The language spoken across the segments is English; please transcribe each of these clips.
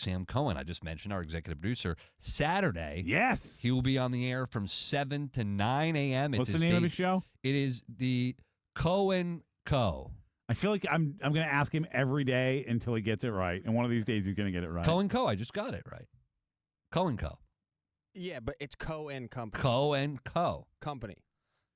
Sam Cohen, I just mentioned, our executive producer. Saturday, yes, he will be on the air from 7 to 9 a.m. What's the name of his show? It is the Cohen Co. I feel like I'm going to ask him every day until he gets it right, and one of these days he's going to get it right. Cohen Co. I just got it right. Cohen Co. Yeah, but it's Cohen Company. Cohen Co. Company.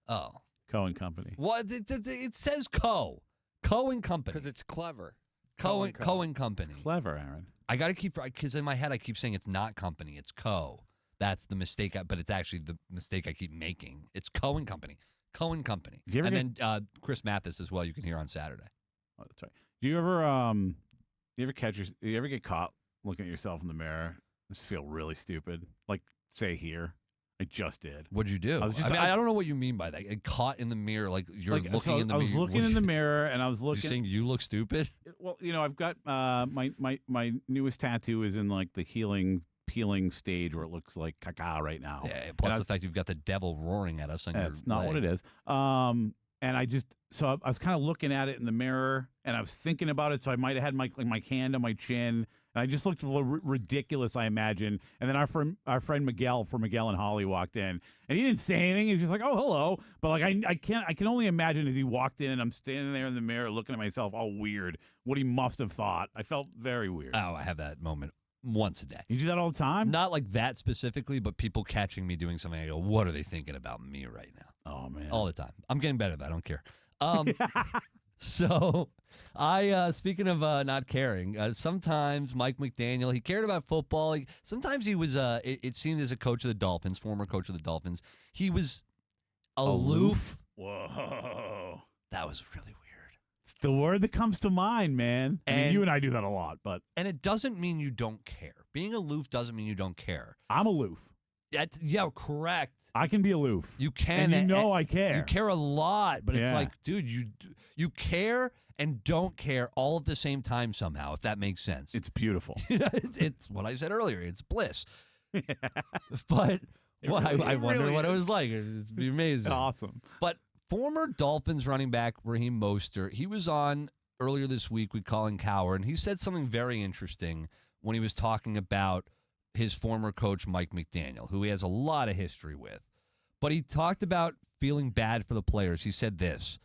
Oh. Cohen Company. What? It says Co. Cohen Company. Because it's clever. Cohen Company. It's clever, Aaron. I got to keep, because in my head I keep saying it's not company, it's Co. That's the mistake, but it's actually the mistake I keep making. It's Cohen Company. Cohen Company. And then Chris Mathis as well, you can hear on Saturday. Oh, that's right. Do you ever get caught looking at yourself in the mirror? Just feel really stupid. Like, say here. I just did. What'd you do? I don't know what you mean by that. Caught in the mirror, like you're looking in the mirror. I was looking in the mirror, and I was looking. You're saying you look stupid? Well, I've got my newest tattoo is in like the peeling stage where it looks like caca right now. Yeah. Plus the fact you've got the devil roaring at us on your That's not leg. what it is. And I was kind of looking at it in the mirror, and I was thinking about it. So I might have had my hand on my chin. And I just looked a little ridiculous, I imagine. And then our friend Miguel from Miguel and Holly walked in, and he didn't say anything. He was just like, "Oh, hello." But like I can only imagine as he walked in, and I'm standing there in the mirror looking at myself, all weird. What he must have thought. I felt very weird. Oh, I have that moment once a day. You do that all the time? Not like that specifically, but people catching me doing something. I go, "What are they thinking about me right now?" Oh man, all the time. I'm getting better at that. I don't care. So, speaking of not caring, sometimes Mike McDaniel, he cared about football. Sometimes he was, it seemed as a coach of the Dolphins, former coach of the Dolphins, he was aloof. Whoa. That was really weird. It's the word that comes to mind, man. I mean, you and I do that a lot, but. And it doesn't mean you don't care. Being aloof doesn't mean you don't care. I'm aloof. Yeah, correct. I can be aloof. You can. And I care. You care a lot, but it's like, dude, you care and don't care all at the same time somehow, if that makes sense. It's beautiful. It's what I said earlier. It's bliss. But I wonder what it was like. It'd be amazing. Awesome. But former Dolphins running back Raheem Mostert, he was on earlier this week with Colin Cowherd, and he said something very interesting when he was talking about his former coach, Mike McDaniel, who he has a lot of history with. But he talked about feeling bad for the players. He said this: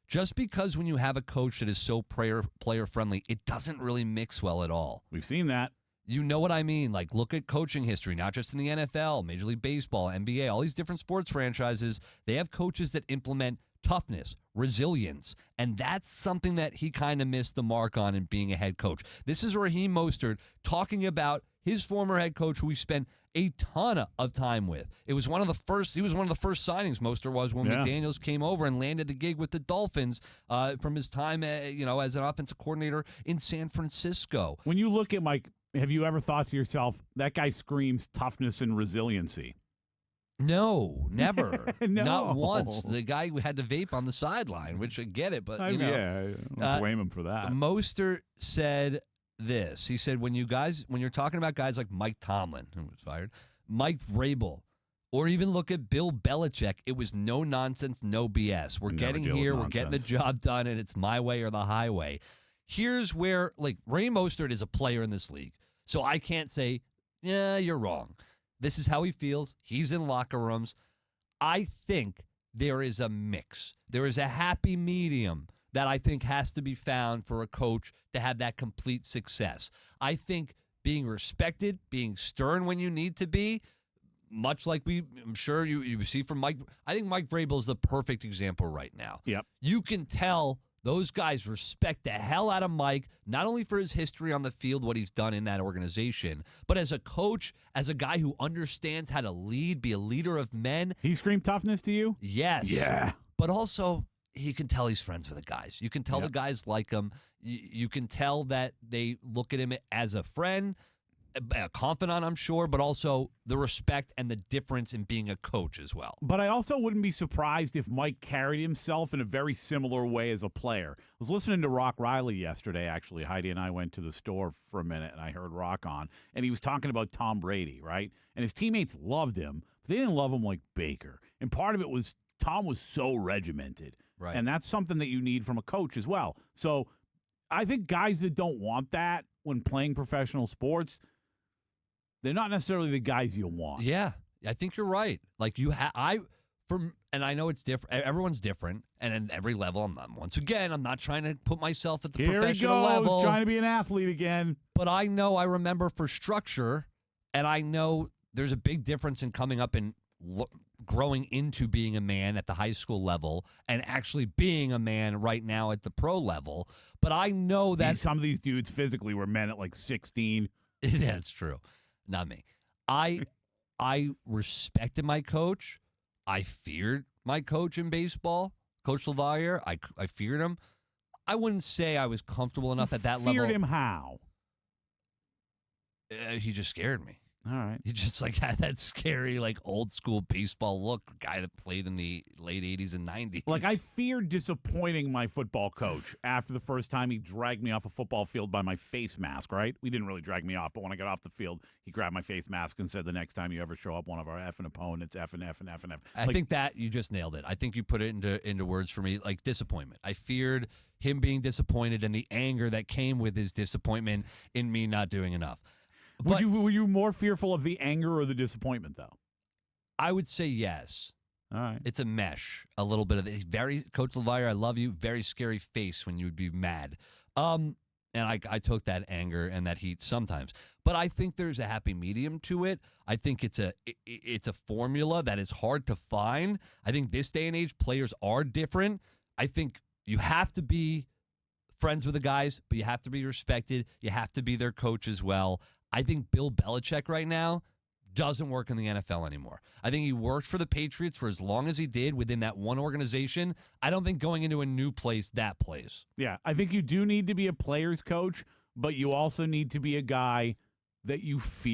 just because when you have a coach that is so player-friendly, it doesn't really mix well at all. We've seen that. You know what I mean? Like, look at coaching history, not just in the NFL, Major League Baseball, NBA, all these different sports franchises. They have coaches that implement toughness, resilience, and that's something that he kind of missed the mark on in being a head coach. This is Raheem Mostert talking about his former head coach, who he spent a ton of time with. He was one of the first signings, Mostert was, when McDaniels came over and landed the gig with the Dolphins from his time as an offensive coordinator in San Francisco. When you look at Mike, have you ever thought to yourself, that guy screams toughness and resiliency? No, never. No. Not once. The guy who had to vape on the sideline, which I get it, but I don't blame him for that. Mostert said this. He said, when you're talking about guys like Mike Tomlin, who was fired, Mike Vrabel, or even look at Bill Belichick, it was no nonsense, no BS. We're getting here, we're getting the job done, and it's my way or the highway. Here's where, like, Raheem Mostert is a player in this league, so I can't say, yeah, you're wrong. This is how he feels. He's in locker rooms. I think there is a mix. There is a happy medium that I think has to be found for a coach to have that complete success. I think being respected, being stern when you need to be, much like I'm sure you see from Mike. I think Mike Vrabel is the perfect example right now. Yep. You can tell those guys respect the hell out of Mike, not only for his history on the field, what he's done in that organization, but as a coach, as a guy who understands how to lead, be a leader of men. He screamed toughness to you? Yes. Yeah. But also, he can tell he's friends with the guys. You can tell the guys like him. You can tell that they look at him as a friend, a confidant, I'm sure, but also the respect and the difference in being a coach as well. But I also wouldn't be surprised if Mike carried himself in a very similar way as a player. I was listening to Rock Riley yesterday, actually. Heidi and I went to the store for a minute, and I heard Rock on, and he was talking about Tom Brady, right? And his teammates loved him, but they didn't love him like Baker. And part of it was Tom was so regimented. Right. And that's something that you need from a coach as well. So I think guys that don't want that when playing professional sports, They're not necessarily the guys you want. Yeah, I think you're right. Like and I know it's different. Everyone's different, and at every level, once again, I'm not trying to put myself at the Here he professional goes, level. trying to be an athlete again. But I remember for structure, and I know there's a big difference in coming up and growing into being a man at the high school level and actually being a man right now at the pro level. But I know that some of these dudes physically were men at like 16. Yeah, it's true. Not me. I respected my coach. I feared my coach in baseball, Coach LaValliere. I feared him. I wouldn't say I was comfortable enough at that level. Feared him how? He just scared me. All right. He just like had that scary, like old school baseball look. The guy that played in the late 80s and 90s. Like, I feared disappointing my football coach after the first time he dragged me off a football field by my face mask, right? We didn't really drag me off, but when I got off the field, he grabbed my face mask and said, the next time you ever show up one of our effing opponents, F and F and F and F. I think that you just nailed it. I think you put it into words for me, like disappointment. I feared him being disappointed and the anger that came with his disappointment in me not doing enough. Were you more fearful of the anger or the disappointment, though? I would say yes. All right. It's a mesh, a little bit of it. Very Coach LaValliere, I love you. Very scary face when you would be mad. And I took that anger and that heat sometimes. But I think there's a happy medium to it. I think it's a formula that is hard to find. I think this day and age, players are different. I think you have to be friends with the guys, but you have to be respected. You have to be their coach as well. I think Bill Belichick right now doesn't work in the NFL anymore. I think he worked for the Patriots for as long as he did within that one organization. I don't think going into a new place, that place. Yeah, I think you do need to be a player's coach, but you also need to be a guy that you feel